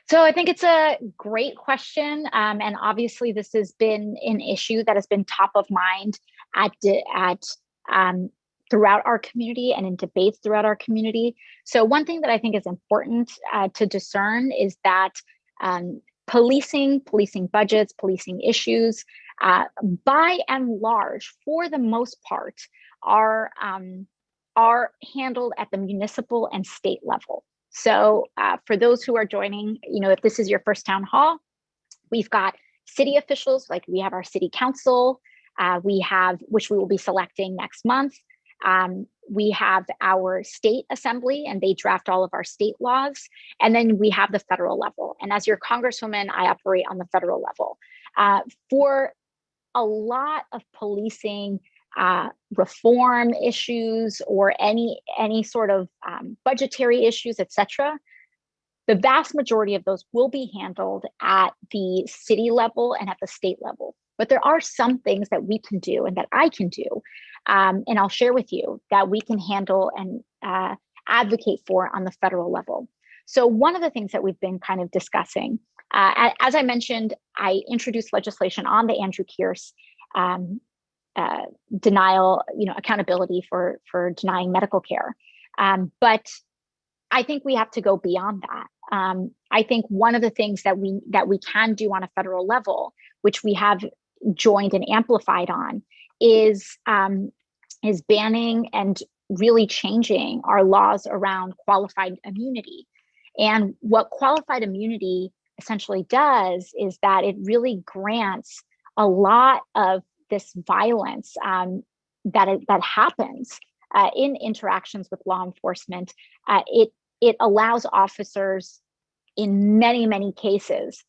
So I think it's a great question, and obviously this has been an issue that has been top of mind at um, throughout our community and in debates throughout our community. So one thing that I think is important to discern is that policing budgets, policing issues, by and large, for the most part, are are handled at the municipal and state level. So for those who are joining, if this is your first town hall, we've got city officials, like we have our city council, we have, which we will be selecting next month. We have our state assembly, and they draft all of our state laws. And then we have the federal level. And as your congresswoman, I operate on the federal level. For a lot of policing reform issues or any sort of budgetary issues, et cetera, the vast majority of those will be handled at the city level and at the state level. But there are some things that we can do and that I can do, and I'll share with you, that we can handle and advocate for on the federal level. So one of the things that we've been kind of discussing, as I mentioned, I introduced legislation on the Andrew Kearse denial, accountability for denying medical care. But I think we have to go beyond that. I think one of the things that we can do on a federal level, which we have joined and amplified on, is banning and really changing our laws around qualified immunity. And what qualified immunity essentially does is that it really grants a lot of this violence that happens in interactions with law enforcement. It allows officers, in many cases,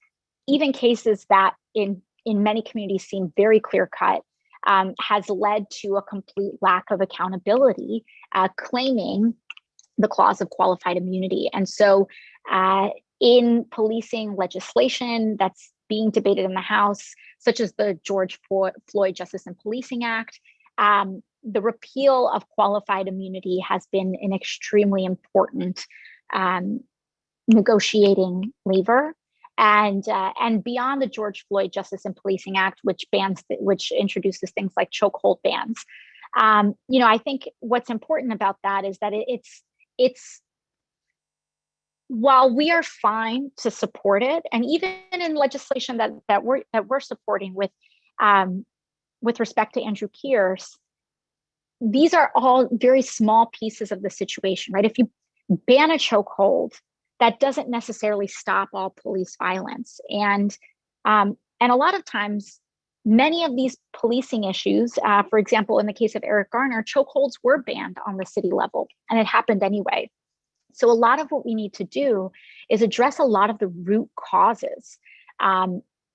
even cases that in many communities seem very clear cut, has led to a complete lack of accountability, claiming the clause of qualified immunity. And so in policing legislation that's being debated in the House, such as the George Floyd Justice and Policing Act, the repeal of qualified immunity has been an extremely important negotiating lever. And beyond the George Floyd Justice and Policing Act, which introduces things like chokehold bans, I think what's important about that is that it's while we are fine to support it, and even in legislation that we're supporting with respect to Andrew Kearse, these are all very small pieces of the situation, right? If you ban a chokehold, that doesn't necessarily stop all police violence, and a lot of times, many of these policing issues, for example, in the case of Eric Garner, chokeholds were banned on the city level, and it happened anyway. So a lot of what we need to do is address a lot of the root causes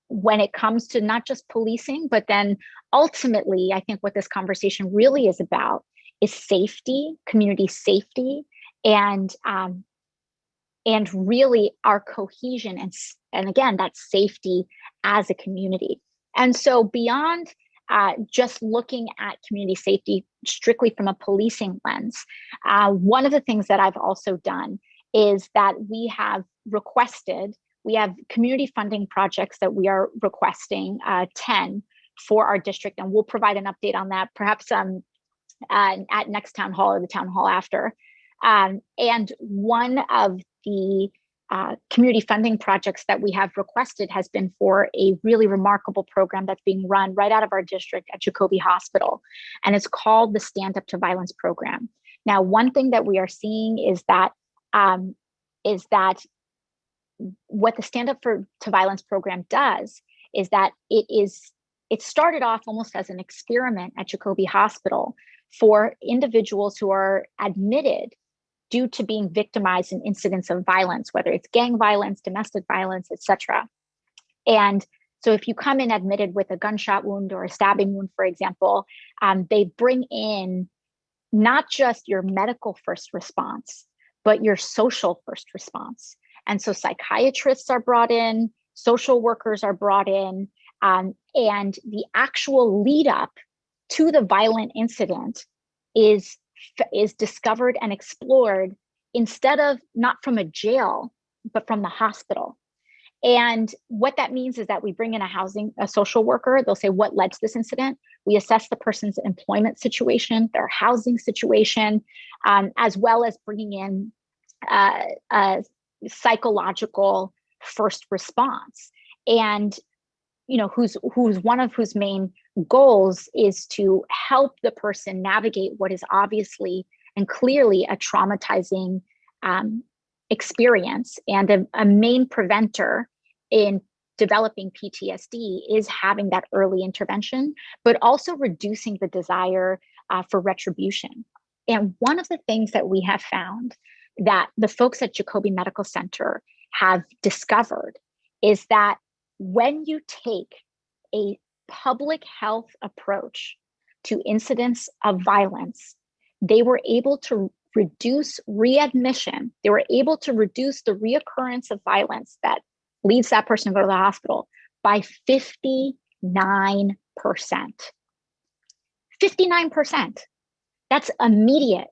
when it comes to not just policing, but then ultimately, I think what this conversation really is about is safety, community safety, and really our cohesion and again, that safety as a community. And so beyond just looking at community safety strictly from a policing lens, one of the things that I've also done is that we have community funding projects that we are requesting 10 for our district, and we'll provide an update on that perhaps at next town hall or the town hall after. And one of the community funding projects that we have requested has been for a really remarkable program that's being run right out of our district at Jacobi Hospital. And it's called the Stand Up to Violence Program. Now, one thing that we are seeing is that what the Stand Up to Violence Program does is that it started off almost as an experiment at Jacobi Hospital for individuals who are admitted due to being victimized in incidents of violence, whether it's gang violence, domestic violence, etc. And so if you come in admitted with a gunshot wound or a stabbing wound, for example, they bring in not just your medical first response, but your social first response. And so psychiatrists are brought in, social workers are brought in, and the actual lead up to the violent incident is discovered and explored not from a jail, but from the hospital. And what that means is that we bring in a social worker. They'll say what led to this incident. We assess the person's employment situation, their housing situation, as well as bringing in a psychological first response. And whose one of whose main goals is to help the person navigate what is obviously and clearly a traumatizing experience. And a main preventer in developing PTSD is having that early intervention, but also reducing the desire for retribution. And one of the things that we have found that the folks at Jacobi Medical Center have discovered is that when you take a public health approach to incidents of violence, they were able to reduce readmission. They were able to reduce the reoccurrence of violence that leads that person to go to the hospital by 59%. 59%. That's immediate.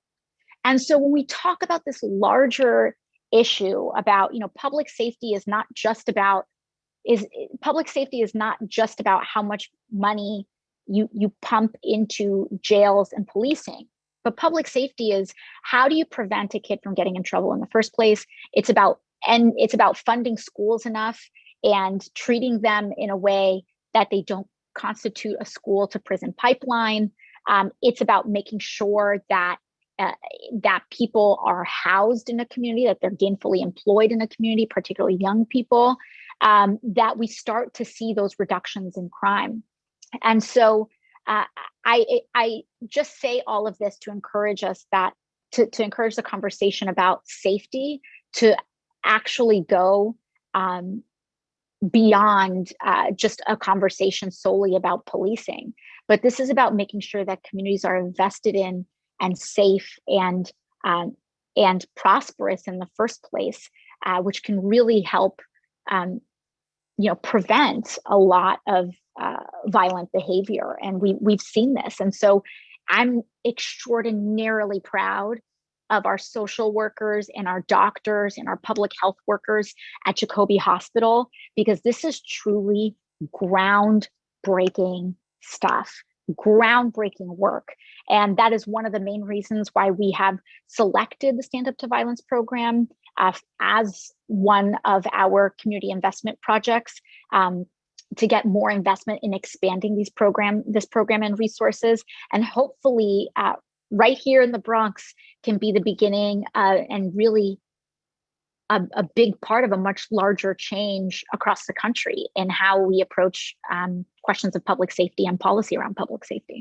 And so when we talk about this larger issue about, public safety is not just about how much money you pump into jails and policing, but public safety is how do you prevent a kid from getting in trouble in the first place? It's about funding schools enough and treating them in a way that they don't constitute a school to prison pipeline. It's about making sure that people are housed in a community, that they're gainfully employed in a community, particularly young people, that we start to see those reductions in crime. And so I just say all of this to encourage us to encourage the conversation about safety to actually go beyond just a conversation solely about policing. But this is about making sure that communities are invested in and safe and prosperous in the first place, which can really help, prevent a lot of violent behavior. And we've seen this. And so I'm extraordinarily proud of our social workers and our doctors and our public health workers at Jacobi Hospital, because this is truly groundbreaking stuff, groundbreaking work. And that is one of the main reasons why we have selected the Stand Up to Violence program as one of our community investment projects to get more investment in expanding this program and resources. And hopefully right here in the Bronx can be the beginning and really a big part of a much larger change across the country in how we approach questions of public safety and policy around public safety.